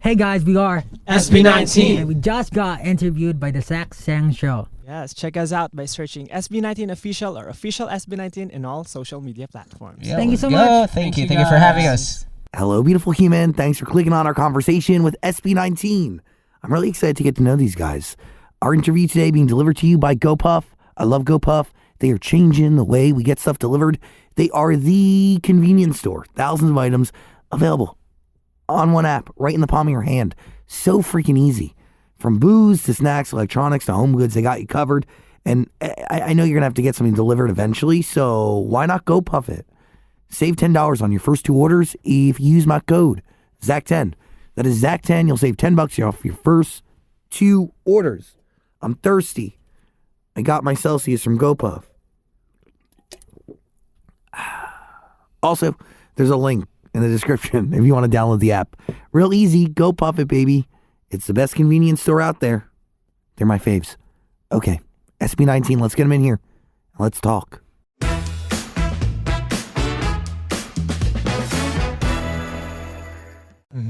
Hey guys, we are SB19. and we just got interviewed by the Zach Sang Show. Yes, check us out by searching SB19 Official or Official SB19 in all social media platforms. Thank you so much. Thank you for having us. Hello, beautiful human. Thanks for clicking on our conversation with SB19. I'm really excited to get to know these guys. Our interview today being delivered to you by GoPuff. I love GoPuff. They are changing the way we get stuff delivered. They are the convenience store. Thousands of items available on one app, right in the palm of your hand. So freaking easy. From booze to snacks, electronics to home goods, they got you covered. And I know you're going to have to get something delivered eventually, so why not GoPuff it? Save $10 on your first 2 orders if you use my code, ZAC10. That is ZAC10. You'll save $10 off your first 2 orders. I'm thirsty. I got my Celsius from GoPuff. Also, there's a link in the description if you want to download the app. Real easy. GoPuff it, baby. It's the best convenience store out there. They're my faves. Okay, SB19, let's get them in here. Let's talk.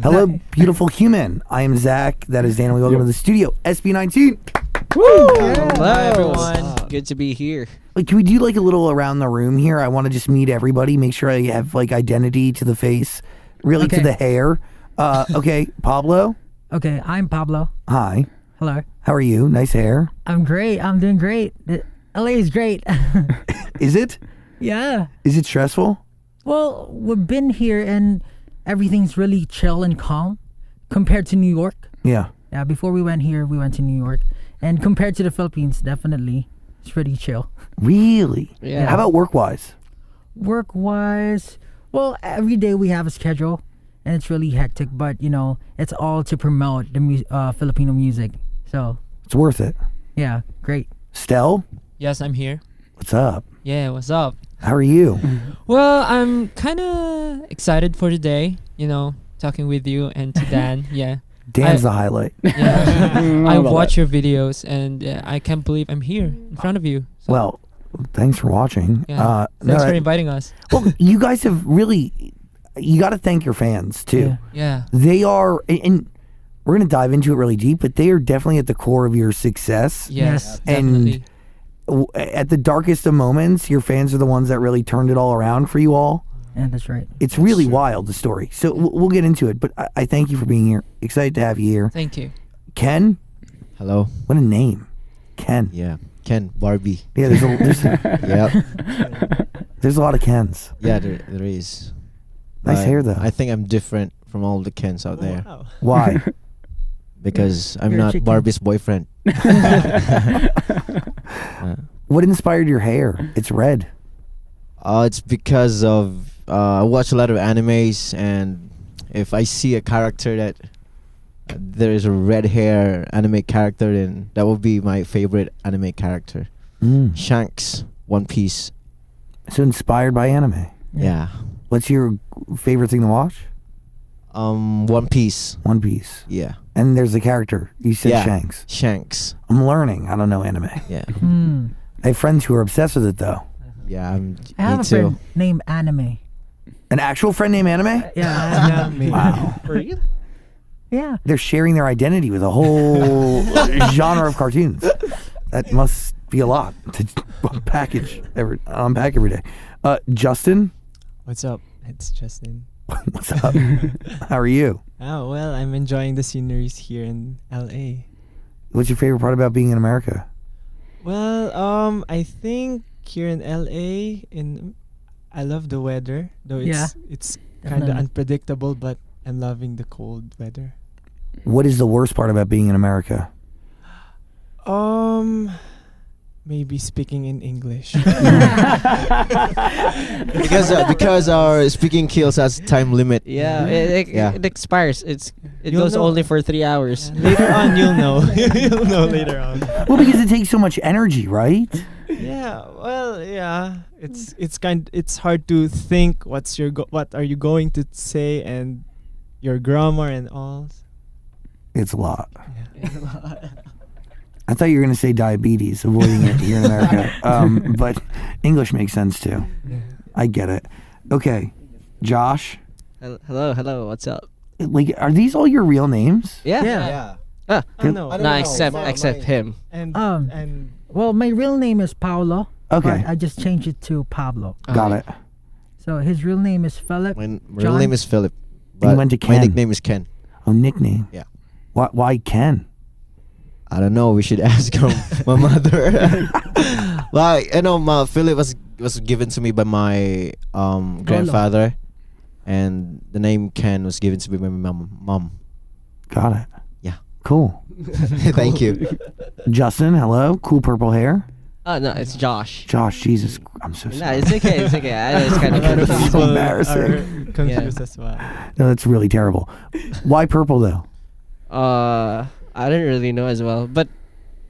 Hello, beautiful human. I am Zach. That is Dan. We welcome to the studio. SB19. Woo! Hello, everyone. Good to be here. Like, can we do like a little around the room here? I want to just meet everybody. Make sure I have like identity to the face, really to the hair. Okay, Pablo. Okay, I'm Pablo. Hi. Hello. How are you? Nice hair. I'm great. I'm doing great. LA is great. Is it? Yeah. Is it stressful? Well, we've been here and everything's really chill and calm compared to New York. Yeah. Yeah, before we went here, we went to New York. And compared to the Philippines, definitely, it's pretty chill. Really? Yeah. How about work-wise? Work-wise, well, every day we have a schedule, and it's really hectic. But you know, it's all to promote the Filipino music. So It's worth it. yeah, great. Stel, Yes, I'm here. what's up? Yeah, what's up? How are you? Well, I'm kind of excited for today, talking with you and to Dan. Yeah. Dan's the highlight. Yeah. I watch your videos and I can't believe I'm here in front of you. So, Well, thanks for watching. yeah. Thanks for inviting us. Well, you guys have really, you got to thank your fans too. Yeah. They are, and we're going to dive into it really deep, but they are definitely at the core of your success. Yes, And definitely. At the darkest of moments, your fans are the ones that really turned it all around for you all. Yeah, that's right. It's really wild, the story. So we'll get into it, but I thank you for being here. Excited to have you here. Thank you. Ken, Hello. what a name. Ken. Yeah. Ken Barbie. Yeah, Yep. there's a lot of Kens. Yeah, there is. Nice hair, though. I think I'm different from all the Kens out there Wow. Why? because I'm You're a not chicken. Barbie's boyfriend. What inspired your hair? It's red. It's because of I watch a lot of animes, and if I see a character that there is a red hair anime character, then that would be my favorite anime character. Shanks, One Piece. So inspired by anime. Yeah. What's your favorite thing to watch? One Piece. One Piece. Yeah. And there's the character. You said Yeah. Shanks. Shanks. I'm learning. I don't know anime. Yeah. Hmm. I have friends who are obsessed with it, though. Yeah, I have me a too. friend named Anime. An actual friend named Anime? Yeah. Wow. Yeah. They're sharing their identity with a whole genre of cartoons. That must be a lot to unpack every day. Justin, What's up? It's Justin. what's up? How are you? Oh, well, I'm enjoying the sceneries here in LA. What's your favorite part about being in America? Well, I think here in LA, I love the weather, though it's kind of Definitely. unpredictable, but I'm loving the cold weather. What is the worst part about being in America? Maybe speaking in English. because our speaking kills has time limit. Yeah, Yeah. it expires. It You'll goes know. only for 3 hours. Later on, you'll know. You'll know later on. Well, because it takes so much energy, right? Yeah, well, yeah. It's hard to think what are you going to say and your grammar and all. It's a lot. Yeah. I thought you were going to say diabetes, avoiding it here in America. But English makes sense too. I get it. Okay, Josh. Hello, what's up? Like, are these all your real names? Yeah. Yeah. Ah, No. I don't no, know. except him. And Well, my real name is Paulo. Okay. But I just changed it to Pablo. Got it. So his real name is Philip. My real John? name is Philip. And you But went to my Ken. nickname is Ken. Oh, nickname. Yeah. Why Ken? I don't know. We should ask my mother. Well, Philip was given to me by my grandfather, and the name Ken was given to me by my mom. Got it. Yeah. Cool. Thank you. Justin, hello. Cool purple hair. Oh no, it's Josh. Josh, Jesus, I'm so No, sorry. it's okay. It's okay. I know it's kind a lot of of This is people embarrassing. are confused as well. No, that's really terrible. Why purple though? I didn't really know as well, but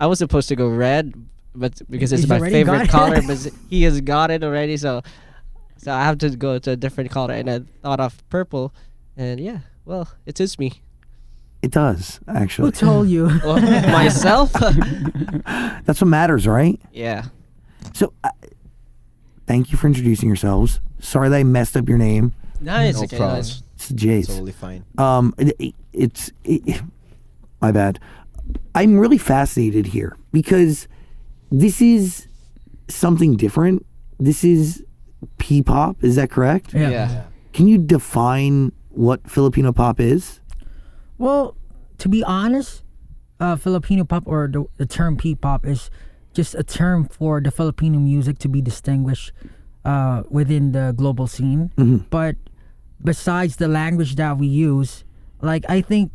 I was supposed to go red, but because it's He's my already favorite got color, it. but he has got it already, so I have to go to a different color, and I thought of purple, and yeah, well, it suits me. It does Who actually. told you? Well, myself, That's what matters, right? yeah. So, thank you for introducing yourselves. Sorry that I messed up your name. No, it's No okay. problem. It's Jace. Totally fine. My bad. I'm really fascinated here because this is something different. This is P-pop. Is that correct? Yeah. Can you define what Filipino pop is? Well, to be honest, Filipino pop or the term P-pop is just a term for the Filipino music to be distinguished within the global scene. But besides the language that we use, like I think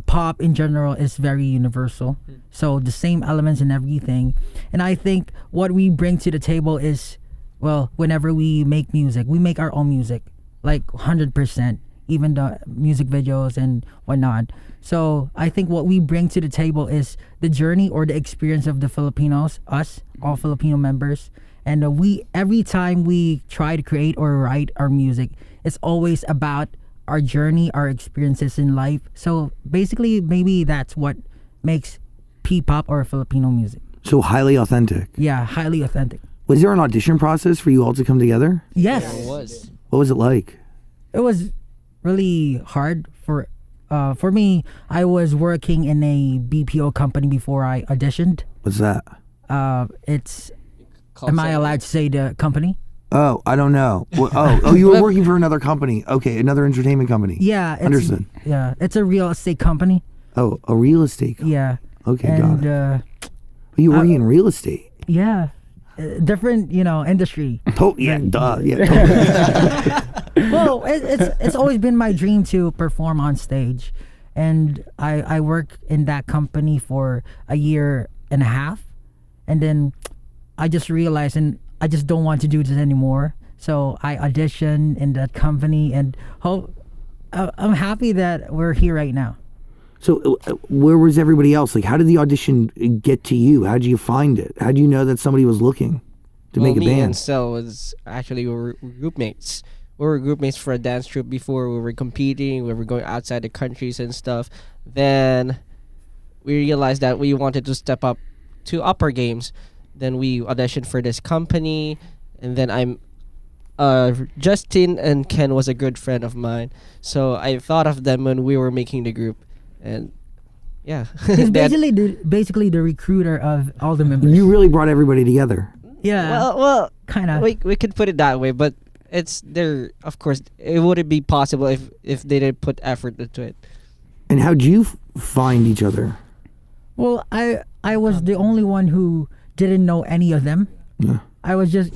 pop in general is very universal. So the same elements and everything. And I think what we bring to the table is, well, whenever we make music, we make our own music, like 100%, even the music videos and whatnot. So I think what we bring to the table is the journey or the experience of the Filipinos, us, all Filipino members. And every time we try to create or write our music, it's always about our journey, our experiences in life. So basically, maybe that's what makes P-pop or Filipino music. So highly authentic. Yeah, highly authentic. Was there an audition process for you all to come together? Yes, It was. What was it like? it was really hard for me. I was working in a BPO company before I auditioned. What's that? It's Call am I center. allowed to say the company? Oh, I don't know. Oh, you were working for another company. Okay, another entertainment company. Yeah, it's, Understood. Yeah, it's a real estate company. Oh, a real estate company. Yeah, Okay, and got it. You were working in real estate. yeah, different industry. Oh, yeah, duh. Yeah, totally. Well, it's always been my dream to perform on stage, and I worked in that company for a year and a half, and then I just realized, and I just don't want to do this anymore. So I auditioned in that company, and I'm happy that we're here right now. So, where was everybody else? Like, how did the audition get to you? How did you find it? How did you know that somebody was looking to make a me and band? Sel was actually we were group mates. We were group mates for a dance troupe before. We were competing. We were going outside the countries and stuff. Then we realized that we wanted to step up to upper games. Then we auditioned for this company, and then Justin and Ken was a good friend of mine, so I thought of them when we were making the group, and yeah, He's That- basically the recruiter of all the members. You really brought everybody together. Yeah, well, kind of. we could put it that way, but it's there. Of course, it wouldn't be possible if they didn't put effort into it. And how'd you find each other? Well, I was the only one who didn't know any of them. Yeah. I was just,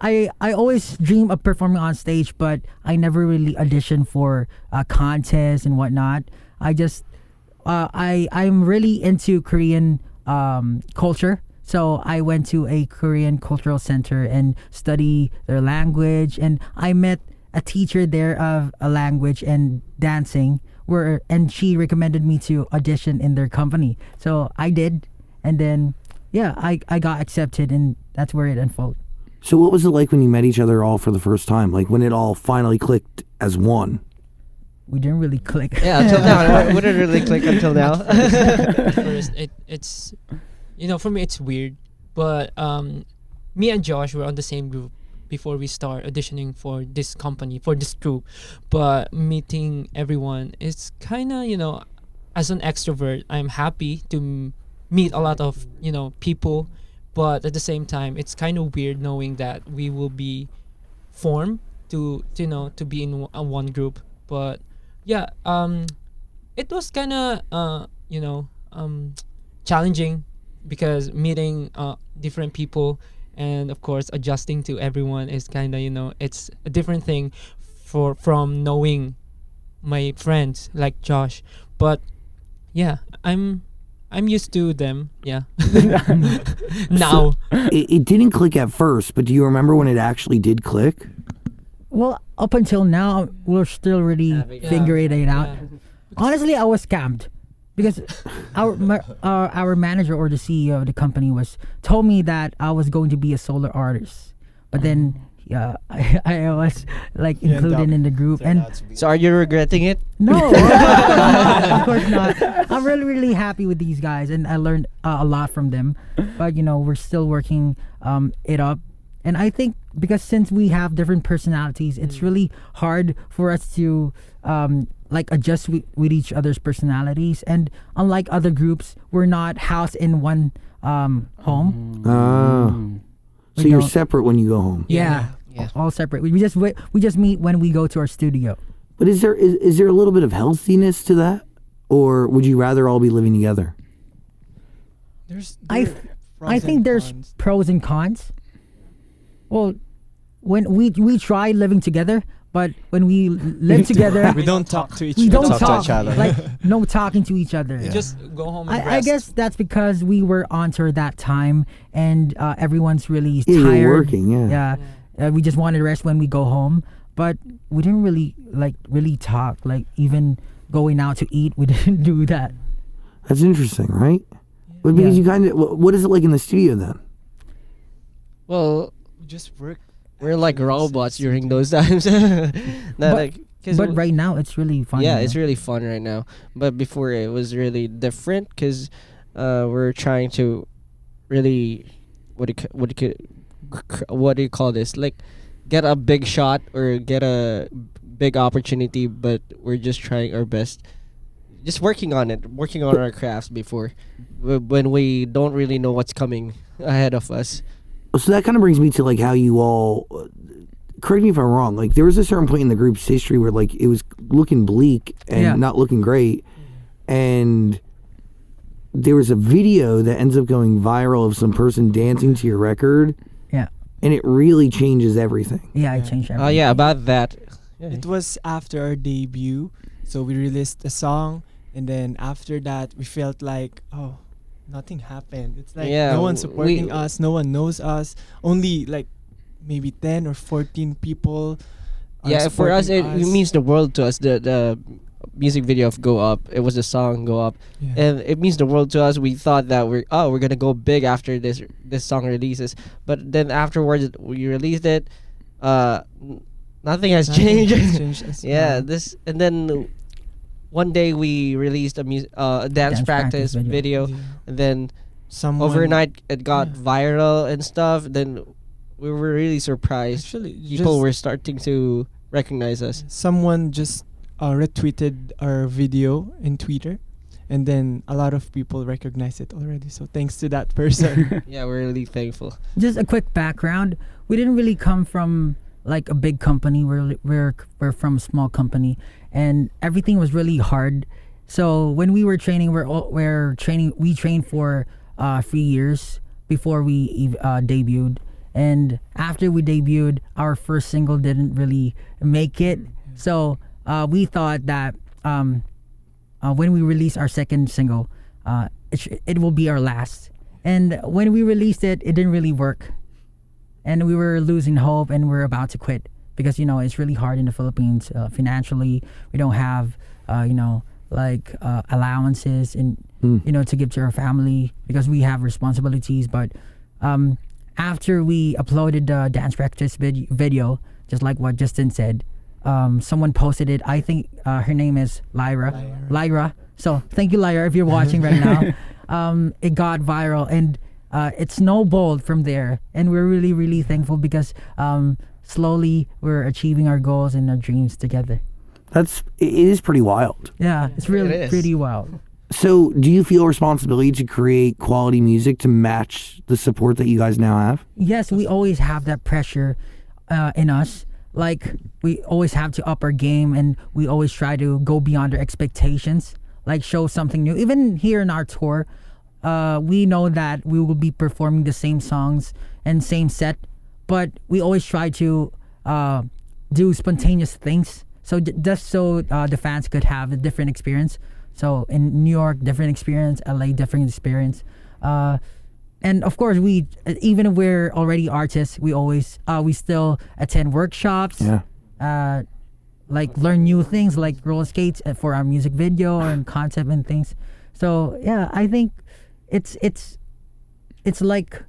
I always dream of performing on stage, but I never really auditioned for contests and whatnot. I just, I'm really into Korean culture. So I went to a Korean cultural center and study their language, and I met a teacher there of a language and dancing, and she recommended me to audition in their company. So I did, and then yeah, I got accepted, and that's where it unfolded. So, what was it like when you met each other all for the first time? Like when it all finally clicked as one? We didn't really click. Yeah, until now, it wouldn't really click until now. First, it's for me it's weird, but me and Josh were on the same group before we start auditioning for this company, for this group. But meeting everyone is kind of, as an extrovert, I'm happy to meet a lot of, people. But at the same time, it's kind of weird knowing that we will be formed to be in one group. But yeah, it was kind of challenging because meeting different people, and of course adjusting to everyone is kind of it's a different thing from knowing my friends like Josh. But yeah, I'm used to them. Yeah. Now. It didn't click at first, but do you remember when it actually did click? Well, up until now, we're still really figuring it out. Yeah. Honestly, I was scammed because our manager or the CEO of the company told me that I was going to be a solo artist, but then I was like included in the group, and So are you regretting it? no, of course not. I'm really happy with these guys, and I learned a lot from them. But we're still working it up, and I think because since we have different personalities, it's really hard for us to adjust with each other's personalities. And unlike other groups, we're not housed in one home. So you're separate when you go home. Yeah. Yeah. All separate. We just meet when we go to our studio. But is there a little bit of healthiness to that, or would you rather all be living together? I think there's pros and cons. Well, when we try living together, but when we live together, We don't talk to each we other. don't Talk to talk. each other. Like no talking to each other. You just go home and I rest. guess that's because we were on tour that time, and everyone's really Yeah, tired. you're working, yeah. We just wanted to rest when we go home, but we didn't really talk. Like even going out to eat, we didn't do that. That's interesting, right? But because you kind of, what is it like in the studio then? Well, We just work. we're like actually robots since during we those times. Not But- like, 'cause But we- right now, it's really fun. yeah, it's really fun right now. But before it was really different because we're trying to really what do you call this? Like get a big shot or get a big opportunity, but we're just trying our best. Just working on it, working on our crafts before when we don't really know what's coming ahead of us. So that kind of brings me to like how you all, correct me if I'm wrong, like there was a certain point in the group's history where like it was looking bleak and not looking great, and there was a video that ends up going viral of some person dancing to your record, Yeah. and it really changes everything. Yeah, I changed everything. Yeah, about that. It was after our debut, so we released a song, and then after that, we felt like, oh, nothing happened. It's like Yeah, no one's supporting we- us, no one knows us. Only like maybe 10 or 14 people. Are Yeah, for us it supporting means the world to us. The music video of Go Up, it was a song Go Up, Yeah. and it means the world to us. We thought that we're gonna go big after this song releases, but then afterwards we released it. Nothing has Nothing changed. has changed as Yeah, well. and then one day we released a dance practice video, Yeah. and then Someone overnight it got Yeah. viral and stuff. Then we were really surprised. Actually, People just were starting to recognize us. someone just retweeted our video in Twitter, and then a lot of people recognize it already. So thanks to that person. Yeah, we're really thankful. Just a quick background. We didn't really come from like a big company. We're from a small company, and everything was really hard. So when we were training, we trained for 3 years before we debuted. And after we debuted, our first single didn't really make it. So we thought that when we release our second single, it will be our last. And when we released it, it didn't really work. And we were losing hope, and we're about to quit because it's really hard in the Philippines financially. We don't have allowances and to give to our family because we have responsibilities. But after we uploaded the dance practice video, just like what Justin said, someone posted it. I think her name is Lyra. So thank you, Lyra, if you're watching right now. It got viral, and it snowballed from there, and we're really really thankful because slowly we're achieving our goals and our dreams together. It is pretty wild. Yeah, it's really It is. pretty wild. So, do you feel responsibility to create quality music to match the support that you guys now have? Yes, we always have that pressure in us. Like, we always have to up our game, and we always try to go beyond our expectations, like show something new. Even here in our tour, we know that we will be performing the same songs and same set, but we always try to do spontaneous things, so just so the fans could have a different experience. So in New York, different experience. LA, different experience. And of course, we even if we're already artists, we still attend workshops. Yeah. Like learn new things, like roller skates for our music video and concept and things. So yeah, I think it's like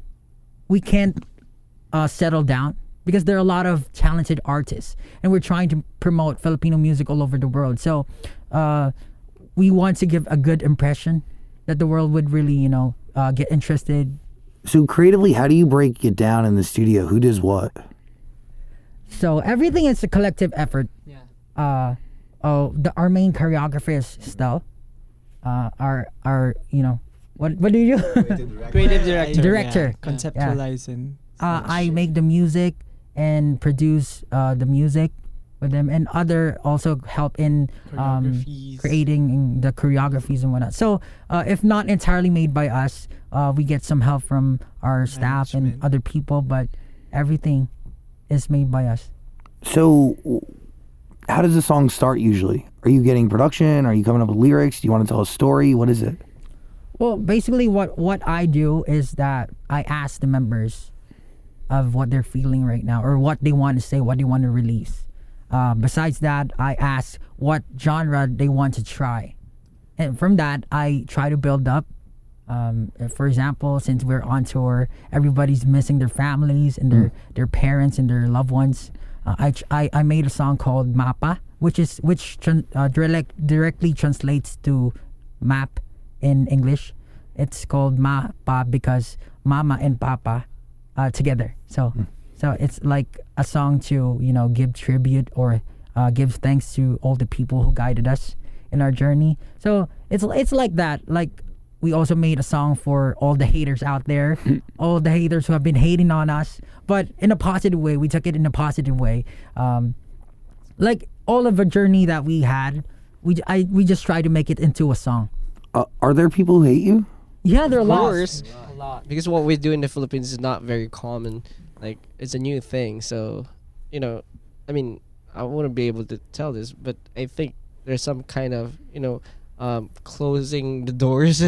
we can't settle down because there are a lot of talented artists, and we're trying to promote Filipino music all over the world. So we want to give a good impression that the world would really, get interested. So creatively, how do you break it down in the studio? Who does what? So everything is a collective effort. Yeah. Our main choreographer is Stel. What do you do? Creative director. Director. Yeah, conceptualize and I make the music and produce the music with them, and other also help in choreographies. creating the choreographies and whatnot. So if not entirely made by us, we get some help from our staff and Management. other people, but everything is made by us. So, how does the song start usually? Are you getting production? Are you coming up with lyrics? Do you want to tell a story? What is it? Well, basically what I do is that I ask the members of what they're feeling right now, or what they want to say, what they want to release. Besides that, I ask what genre they want to try, and from that I try to build up. For example, since we're on tour, everybody's missing their families and their parents and their loved ones. I made a song called Mapa, which directly translates to map in English. It's called Mapa because Mama and Papa together. So it's like a song to give tribute or give thanks to all the people who guided us in our journey. So it's like that. Like, we also made a song for all the haters out there, all the haters who have been hating on us, but in a positive way. We took it in a positive way. Like all of the journey that we had, we just try to make it into a song. Are there people who hate you? Yeah, there are Of lots. course, because what we do in the Philippines is not very common. Like, it's a new thing. So, I mean, I wouldn't be able to tell this, but I think there's some kind of, closing the doors,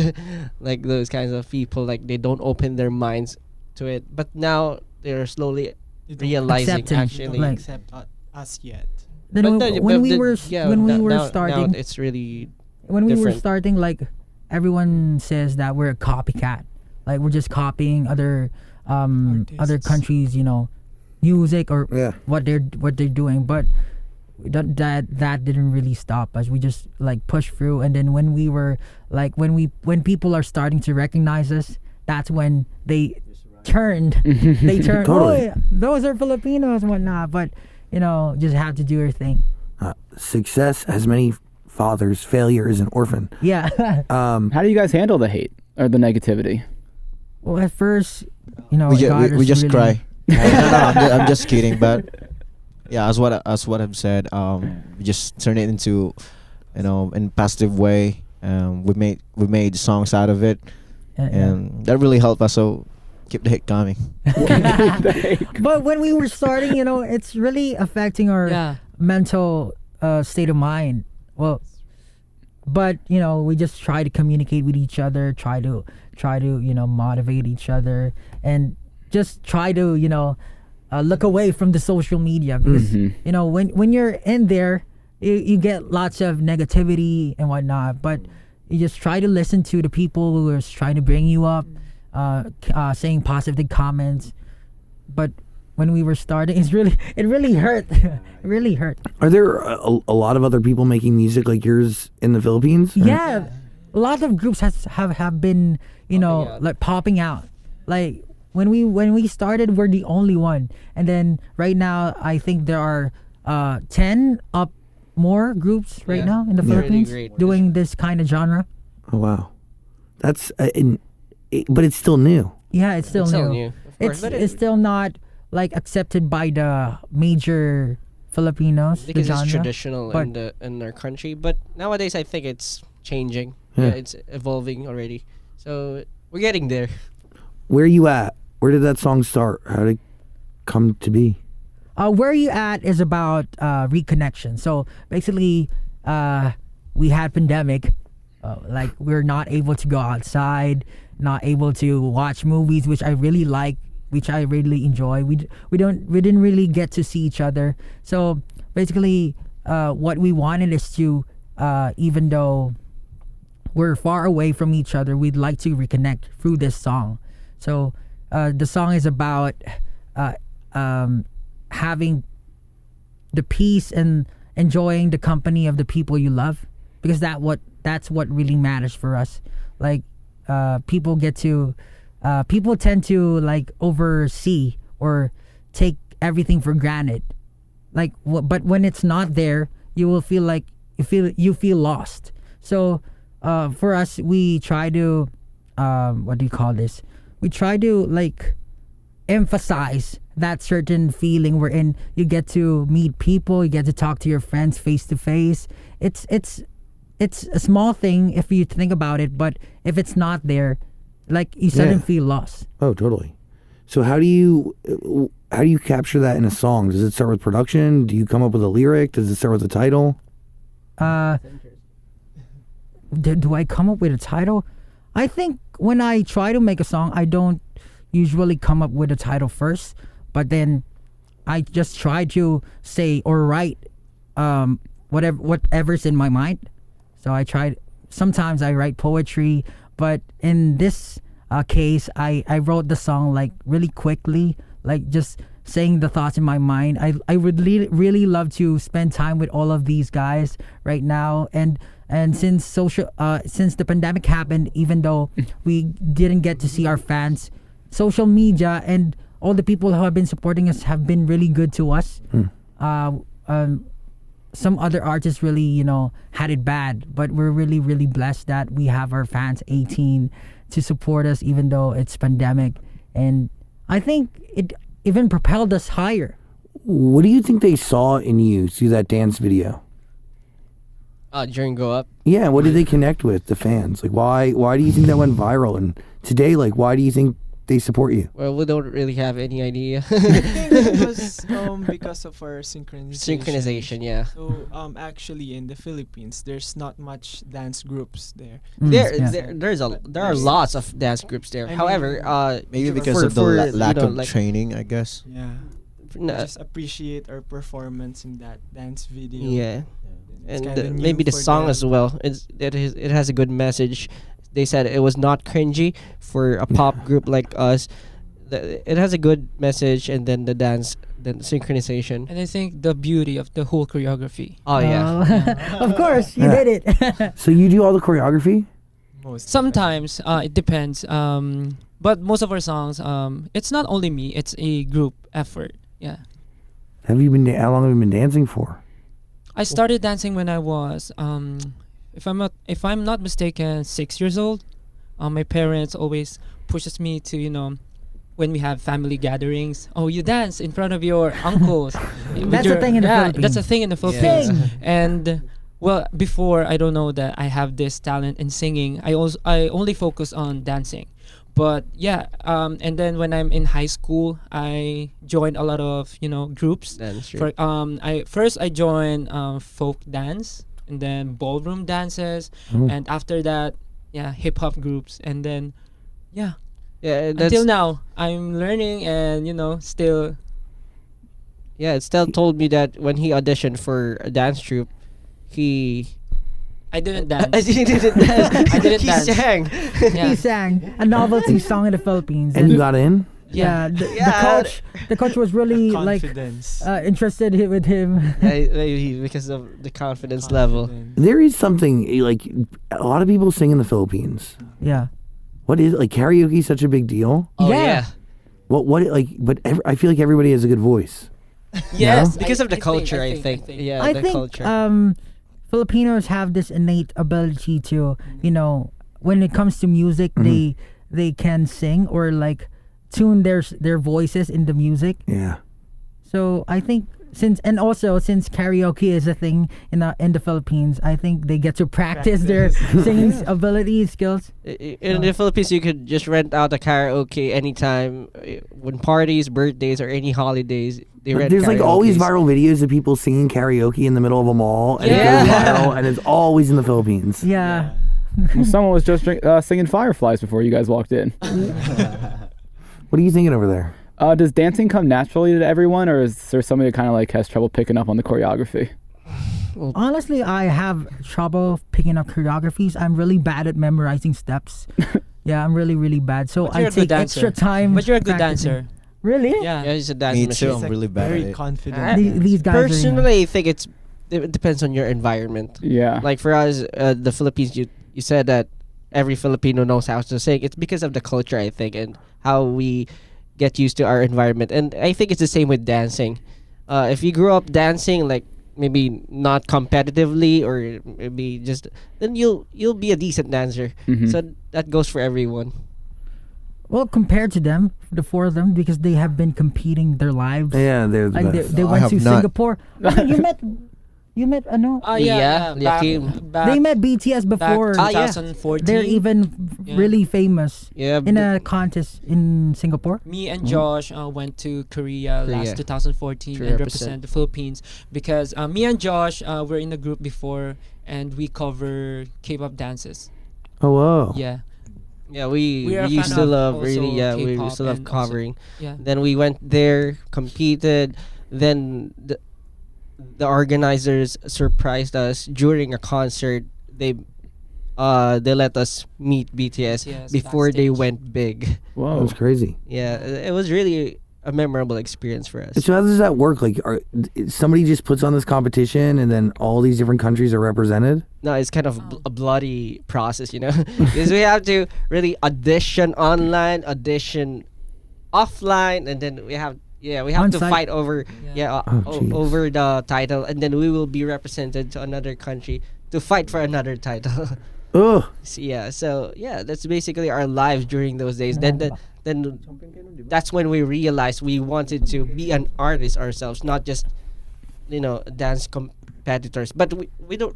like those kinds of people, like they don't open their minds to it. But now they're slowly They don't realizing Accepting, actually. like- accept us yet. Then when we were starting, it's really when we were different. starting, like, everyone says that we're a copycat. Like, we're just copying other Artists. countries, music or Yeah. what they're doing. But that didn't really stop us. We just like pushed through, and then when we were like when people are starting to recognize us, that's when they turned. They turned. Totally. Oh, those are Filipinos and whatnot. But just have to do your thing. Success has many fathers. Failure is an orphan. Yeah. How do you guys handle the hate or the negativity? Well, at first, we God we is just really- cry. No, I'm just kidding. But yeah, as what I've said, we just turn it into, in positive way. We made songs out of it, Yeah. and that really helped us. So keep the hit coming. But when we were starting, it's really affecting our Yeah. mental state of mind. Well, but we just try to communicate with each other, try to motivate each other, and just try to look away from the social media, because when you're in there, you get lots of negativity and whatnot. But you just try to listen to the people who are trying to bring you up, saying positive comments. But when we were starting, it really hurt. It really hurt. Are there a lot of other people making music like yours in the Philippines? Yeah, a lot of groups have been Popping out. like popping out. like when we started, we're the only one, and then right now I think there are 10 up more groups right Yeah. now in the Yeah. Really Philippines great. doing this kind of genre. Oh wow, that's but it's still new. Yeah, it's still It's new. still new, of course, but It's still not like accepted by the major Filipinos. because the it's genre. traditional but- in our country. But nowadays, I think it's changing. Yeah. It's evolving already. So we're getting there. Where are you at? Where did that song start? How did it come to be? Where you at is about reconnection. So basically, we had pandemic. Like we're not able to go outside, not able to watch movies, which I really like, which I really enjoy. We didn't really get to see each other. So basically, what we wanted is to, even though we're far away from each other, we'd like to reconnect through this song. So the song is about having the peace and enjoying the company of the people you love, because that's what really matters for us. Like people tend to like oversee or take everything for granted, like but when it's not there, you will feel like you feel lost. So for us, we try to what do you call this, we try to like emphasize that certain feeling wherein you get to meet people, you get to talk to your friends face to face. It's a small thing if you think about it, but if it's not there, like you suddenly Yeah. feel lost. Oh, totally. So how do you capture that in a song? Does it start with production? Do you come up with a lyric? Does it start with a title? Do I come up with a title? I think when I try to make a song, I don't usually come up with a title first, but then I just try to say or write whatever's in my mind. So sometimes I write poetry, but in this case, I wrote the song like really quickly, like just saying the thoughts in my mind. I would really love to spend time with all of these guys right now, and since since the pandemic happened, even though we didn't get to see our fans, social media and all the people who have been supporting us have been really good to us. Some other artists really, had it bad, but we're really, really blessed that we have our fans 18 to support us, even though it's pandemic. And I think it even propelled us higher. What do you think they saw in you through that dance video? During Go Up. Yeah, what did they connect with, the fans? Like, why do you think that went viral? And today, like, why do you think they support you? Well, we don't really have any idea. It was because of our Synchronization, yeah. So actually in the Philippines, there's not much dance groups there. There are lots of dance groups there. I mean, However, Maybe for- because of the for, lack you know, of like, training, I guess. Yeah. n- Just appreciate our performance in that dance video. yeah. It's And kinda new maybe the for song them. as well. It has a good message. They said it was not cringy for a pop group like us. It has a good message, and then the dance, then the synchronization. And I think the beauty of the whole choreography. Oh yeah. Of course, you Yeah. did it. So you do all the choreography? Most Sometimes it depends. But most of our songs, it's not only me. It's a group effort. Yeah. How long have you been dancing for? I started dancing when I was, if I'm not mistaken, 6 years old. My parents always pushes me to, when we have family gatherings. Oh, you dance in front of your uncles. With That's a thing in the Philippines. That's a thing in the Philippines. Sing. And well, before I don't know that I have this talent in singing. I only focus on dancing. But yeah, and then when I'm in high school, I joined a lot of groups. That's true. For I joined folk dance, and then ballroom dances, and after that, hip hop groups, and then yeah, until now I'm learning, and still. Yeah, Estelle told me that when he auditioned for a dance troupe, I didn't dance. he didn't dance. I didn't he dance. sang. Yeah. He sang a novelty song in the Philippines, And you got in? yeah, Yeah. the coach was really like confidence. interested with him. Maybe because of the confidence level. There is something, like, a lot of people sing in the Philippines. Yeah, What is like karaoke? Such a big deal. Oh Yeah. yeah. What like? But I feel like everybody has a good voice. Yes, No? because of the I culture, think- I think. Yeah, I the think culture. Filipinos have this innate ability to, when it comes to music, they can sing or like tune their voices in the music. Yeah. So I think since karaoke is a thing in the Philippines, I think they get to practice their singing ability skills. In the Philippines, you could just rent out a karaoke anytime, when parties, birthdays, or any holidays. They rent There's like always karaokes. viral videos of people singing karaoke in the middle of a mall, and it Yeah. goes viral, and it's always in the Philippines. Yeah. Well, someone was just singing Fireflies before you guys walked in. What are you thinking over there? Does dancing come naturally to everyone, or is there somebody that kind of like has trouble picking up on the choreography? Honestly, I have trouble picking up choreographies. I'm really bad at memorizing steps. Yeah, I'm really, really bad. So But I you're a good take extra dancer. time. But you're a good practicing. dancer. Really? Yeah. Yeah, he's a dance Me machine. too. I'm really bad at Very it. confident. These guys. Personally, I think it depends on your environment. Yeah. Like for us, the Philippines, you said that every Filipino knows how to sing. It's because of the culture, I think, and how we get used to our environment. And I think it's the same with dancing. If you grew up dancing, like maybe not competitively or maybe just, then you'll be a decent dancer. Mhm. So that goes for everyone. Well, compared to them, the four of them, because they have been competing their lives. Yeah, they're the Like best. they I went have to not. Singapore. I think you met no. Oh Yeah, Back, Yakim. back, They met BTS back before. yeah. 2014. They're even Yeah. really famous Yeah. in a contest in Singapore. Me and Josh went to Korea last 2014 To and represent. represent the Philippines because me and Josh were in a group before and we cover K-pop dances. Oh, whoa. Yeah, Yeah, we We are a used to fan of love also really. Yeah, we K-pop used to love and also- covering. yeah. Then we went there, competed. Then the organizers surprised us during a concert. They let us meet BTS BTS before they backstage. went big. That Whoa. was crazy. Yeah, it was really a memorable experience for us. So how does that work? Like, somebody just puts on this competition, and then all these different countries are represented? No, it's kind of a bloody process, because we have to really audition online, audition offline, and then we have to On-site. fight over Oh, jeez. over the title, and then we will be represented to another country to fight for another title. Ugh. So that's basically our lives during those days. Then that's when we realized we wanted to be an artist ourselves, not just dance competitors. But we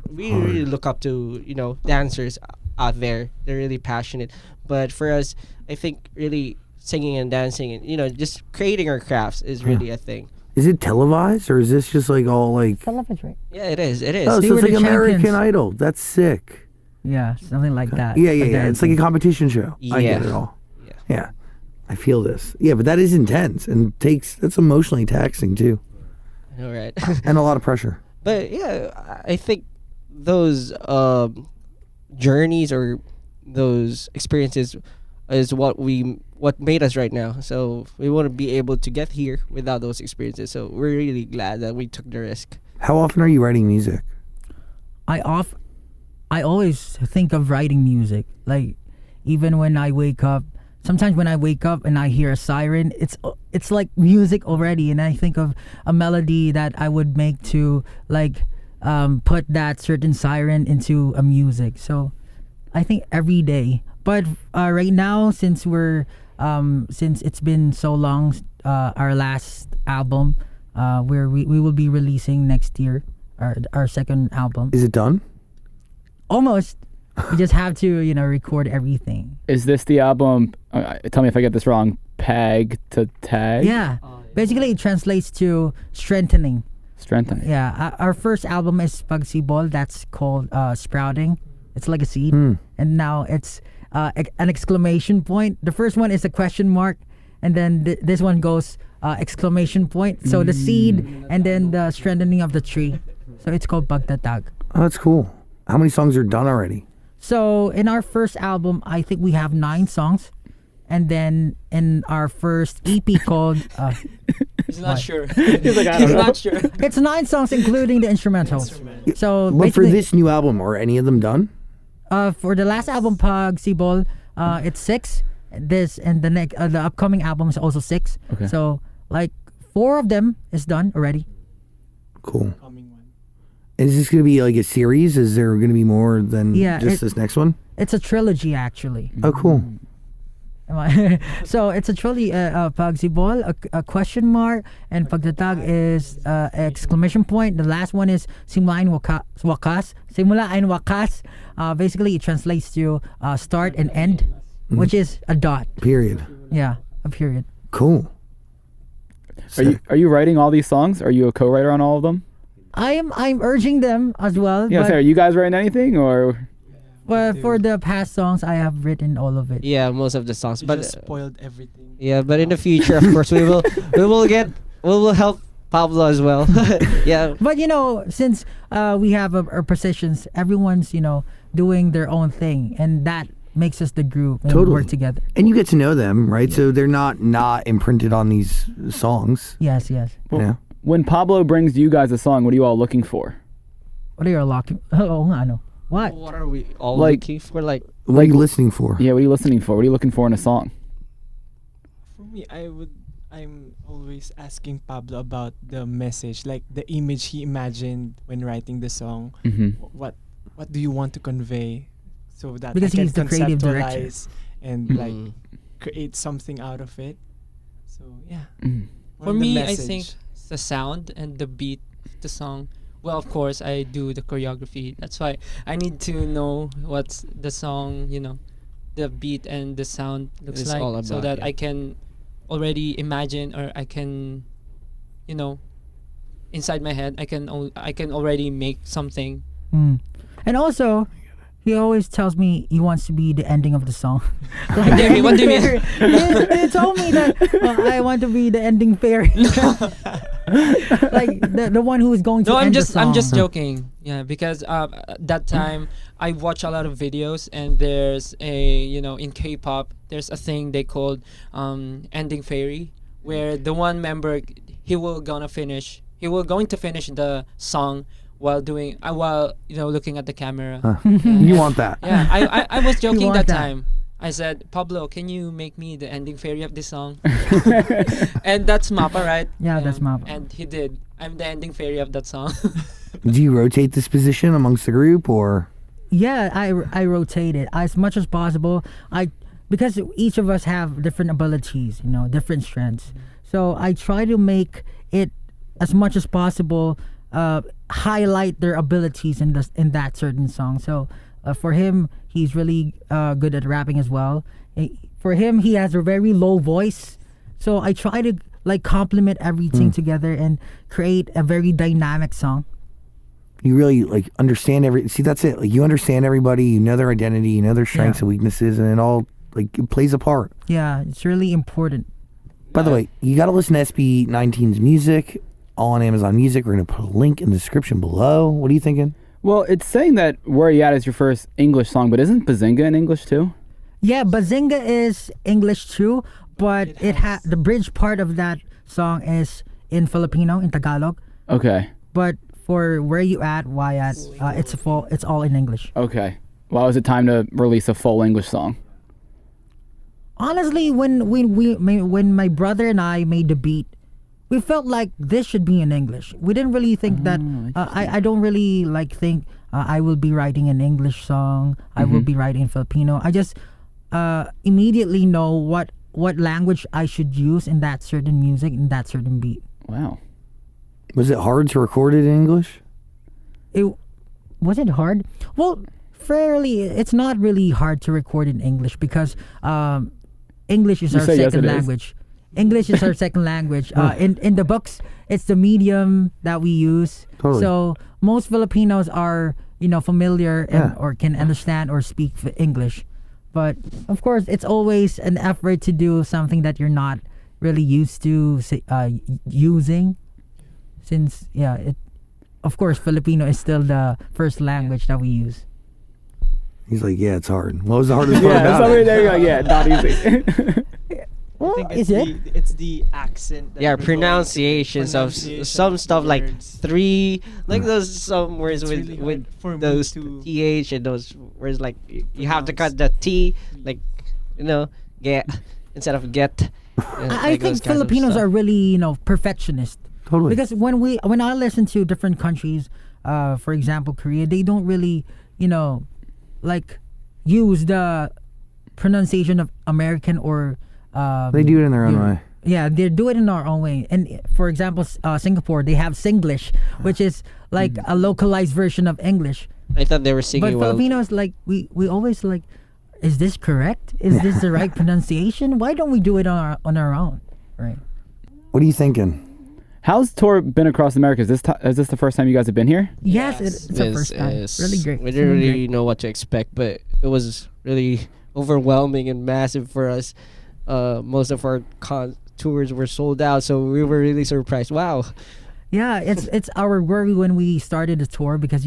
really look up to dancers out there. They're really passionate. But for us, I think really singing and dancing and just creating our crafts is really a thing. Is it televised, or is this just like all like? Yeah, it is. It is. Oh, They so were it's like the American champions. Idol. That's sick. Yeah, something like that. Yeah, But then- It's like a competition show. I get Yeah. it all. Yeah. Yeah. I feel this. Yeah, but that is intense and that's emotionally taxing too, All right. and a lot of pressure. But yeah, I think those journeys or those experiences is what made us right now. So we want to be able to get here without those experiences. So we're really glad that we took the risk. How often are you writing music? I always think of writing music. Like even when I wake up, sometimes when I wake up and I hear a siren, it's like music already, and I think of a melody that I would make to like put that certain siren into a music. So I think every day. But right now, since it's been so long, our last album, where we will be releasing next year, our second album. Is it done? Almost. We just have to, record everything. Is this the album? Tell me if I get this wrong. Peg to tag. Yeah. Basically, it translates to strengthening. Strengthening. Yeah. Our first album is Pagsibol. That's called Sprouting. It's like a seed. And now it's an exclamation point. The first one is a question mark. And then this one goes exclamation point. So the seed and then the strengthening of the tree. So it's called Pagtatag. Oh, that's cool. How many songs are done already? So in our first album, I think we have 9 songs. And then in our first EP called He's not sure. He's like, I don't He's know. not sure. it's 9 songs including the instrumentals. So But for basically, this new album, are any of them done? for the last album, Pagsibol, it's 6. This and the next the upcoming album is also 6. Okay. So like 4 of them is done already. Cool. Coming one. Is this going to be like a series? Is there going to be more than Yeah, just this next one? It's a trilogy actually. Oh, cool. So it's a trilogy. Pag sibol, a question mark, and pagtatag is exclamation point. The last one is simula ayn wakas. Simula ayn wakas. Basically, it translates to start and end, which is a dot. Period. Yeah, a period. Cool. Are you writing all these songs? Are you a co-writer on all of them? I'm urging them as well. Yeah. but, So are you guys writing anything or? but for the past songs, I have written all of it. Yeah, most of the songs. You But just spoiled everything. yeah, but in the future, of course, we will help Pablo as well. Yeah. But since we have our positions, everyone's doing their own thing, and that makes us the group and we Totally. work together. And you get to know them, right? So they're not imprinted on these songs. Yes. Well, Yeah. When Pablo brings you guys a song, what are you all looking for? What are you locking? Oh, I know. What? What are we all Like- looking for? Like, What are you listening for? Yeah. What are you listening for? What are you looking for in a song? For me, I'm always asking Pablo about the message, like the image he imagined when writing the song. Mm-hmm. What do you want to convey, so that Because I can he's the creative director. conceptualize and Mhm. like create something out of it. So yeah. Mm. More For the me, I message. think it's the sound and the beat of the song. Well, of course, I do the choreography. That's why I need to know what's the song, the beat and the sound looks It's like, all so about, that yeah. I can already imagine, or I can, inside my head, I can already make something. Mm. And also, he always tells me he wants to be the ending of the song. What do you mean? He told me that I want to be the ending fairy. Like the one who is going to No, end the song. I'm just joking. Yeah, because that time I watch a lot of videos, and there's in K-pop there's a thing they called ending fairy, where the one member he will going to finish the song while doing looking at the camera. Huh. You want that? Yeah, I was joking want that that. time. I said, Pablo, can you make me the ending fairy of this song? And that's Mappa, right? Yeah, that's Mappa. And he did. I'm the ending fairy of that song. Do you rotate this position amongst the group, or? Yeah, I rotate it as much as possible. Because each of us have different abilities, different strengths. So I try to make it as much as possible highlight their abilities in that certain song. So for him, he's really good at rapping as well. For him, he has a very low voice. So I try to complement everything together and create a very dynamic song. You really understand see, that's it. You understand everybody, you know their identity, you know their strengths and weaknesses, and it all it plays a part. Yeah, it's really important. By the way, you got to listen to SB19's music, all on Amazon Music. We're going to put a link in the description below. What are you thinking? Well, it's saying that WYAT is your first English song, but isn't Bazinga in English too? Yeah, Bazinga is English too, but It has- the bridge part of that song is in Filipino, in Tagalog. Okay. But for Where You At, WYAT, it's all in English. Okay. Why was it time to release a full English song? Honestly, when my brother and I made the beat, we felt like this should be in English. We didn't really think that. I don't really think I will be writing an English song. I will be writing in Filipino. I just immediately know what language I should use in that certain music, in that certain beat. Wow. Was it hard to record it in English? Was it hard? Well, fairly. It's not really hard to record in English because English is You our say yes, second it is. language. English is our second language. In the books, it's the medium that we use. Totally. So most Filipinos are familiar and Yeah. or can understand or speak English. But of course, it's always an effort to do something that you're not really used to using. Since of course, Filipino is still the first language that we use. He's like, yeah, it's hard. What was the hardest part Yeah, about somebody it? there you go. Yeah, not easy. Well, I think is it? it's the accent. That yeah, we're going to- pronunciations of some stuff like words. three, like those some words It's with really hard for me those to- th and those words like you have to cut the T, like get instead of get. I think Filipinos are really, perfectionist. Totally. Because when I listen to different countries, for example Korea, they don't really, like use the pronunciation of American or they do it in their own way. yeah, they do it in our own way. And for example, Singapore, they have Singlish, which is like a localized version of English. I thought they were But singing well. Filipinos, like we always like, is this correct? Is this the right pronunciation? Why don't we do it on our own? Right. What are you thinking? How's tour been across America? Is this the first time you guys have been here? Yes, it's our first time. Really great. We It's didn't really really know what to expect, but it was really overwhelming and massive for us. Most of our tours were sold out, so we were really surprised. Wow. Yeah, it's our worry when we started the tour because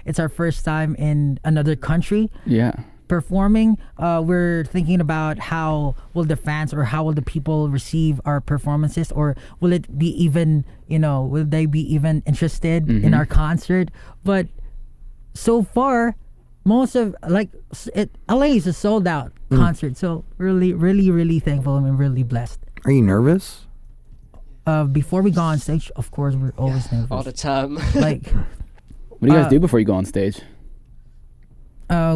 it's our first time in another country Yeah. performing. We're thinking about how will the fans or how will the people receive our performances, or will it be even will they be even interested in our concert? But so far, most of LA is a sold out concert, so really really really thankful and really blessed. Are you nervous? Before we go on stage, of course, we're always nervous. All the time. Like, What do you guys do before you go on stage?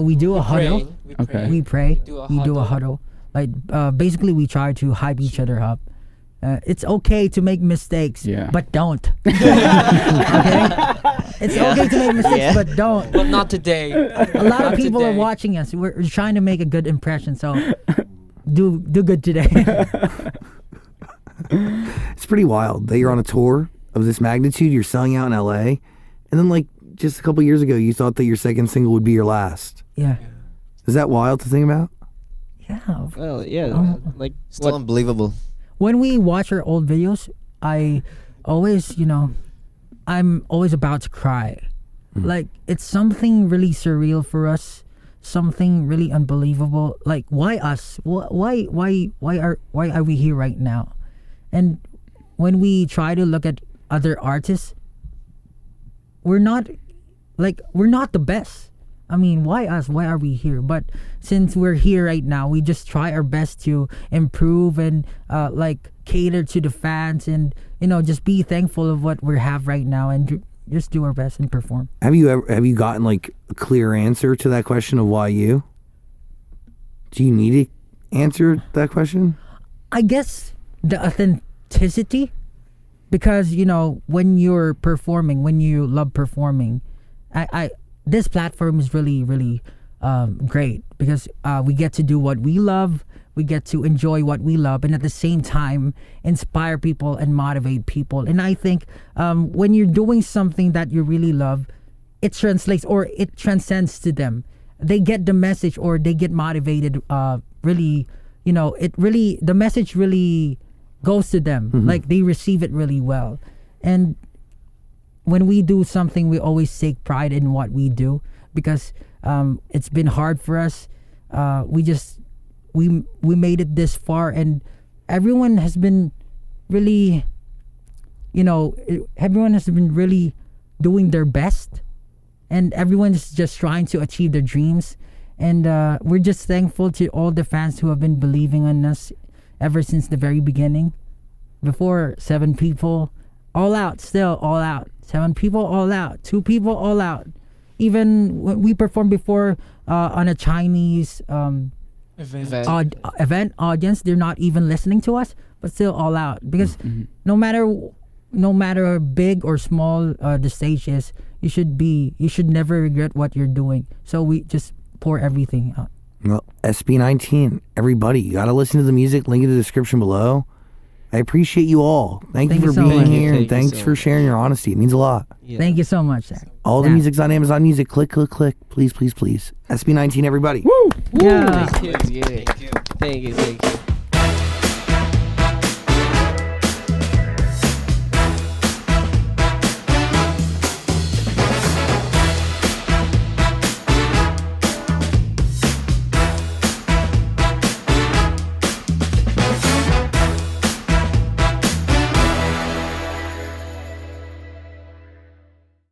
we do a huddle. Okay. We pray. We do a huddle. Like, basically, we try to hype each other up. It's okay to make mistakes, Yeah. but don't. Okay? It's okay to make mistakes, but don't. But not today. A lot of people are watching us. We're trying to make a good impression, so do good today. It's pretty wild that you're on a tour of this magnitude. You're selling out in LA, and then like just a couple years ago, you thought that your second single would be your last. Yeah. Is that wild to think about? Yeah. Well, yeah, like Still unbelievable. When we watch our old videos, I always, I'm always about to cry. Like, it's something really surreal for us, something really unbelievable. Like, why us? Why are we here right now? And when we try to look at other artists, we're not the best. I mean, why us? Why are we here? But since we're here right now, we just try our best to improve and cater to the fans and just be thankful of what we have right now and just do our best and perform. Have you gotten like a clear answer to that question of why you? Do you need to answer that question? I guess the authenticity, because when you're performing, when you love performing, I this platform is really really great because we get to do what we love, we get to enjoy what we love, and at the same time inspire people and motivate people. And I think when you're doing something that you really love, it translates or it transcends to them. They get the message or they get motivated. Really, the message really goes to them. Like, they receive it really well. And when we do something, we always take pride in what we do because it's been hard for us. We made it this far, and everyone has been really, everyone has been really doing their best, and everyone is just trying to achieve their dreams. And we're just thankful to all the fans who have been believing in us ever since the very beginning. Before, 7 people, all out, still all out. 7 people, all out. 2 people, all out. Even when we performed before on a Chinese event audience, they're not even listening to us, but still all out. Because no matter big or small the stage is, you should never regret what you're doing. So we just pour everything out. Well, SB19, everybody, you got to listen to the music. Link in the description below. I appreciate you all. Thank you for so being much. here, and Thank you thanks so for sharing your honesty. It means a lot. Yeah. Thank you so much, Zach. All the Yeah. music's on Amazon Music. Click, click, click. Please, please, please. SB19, everybody. Yeah. Thank you. Thank you.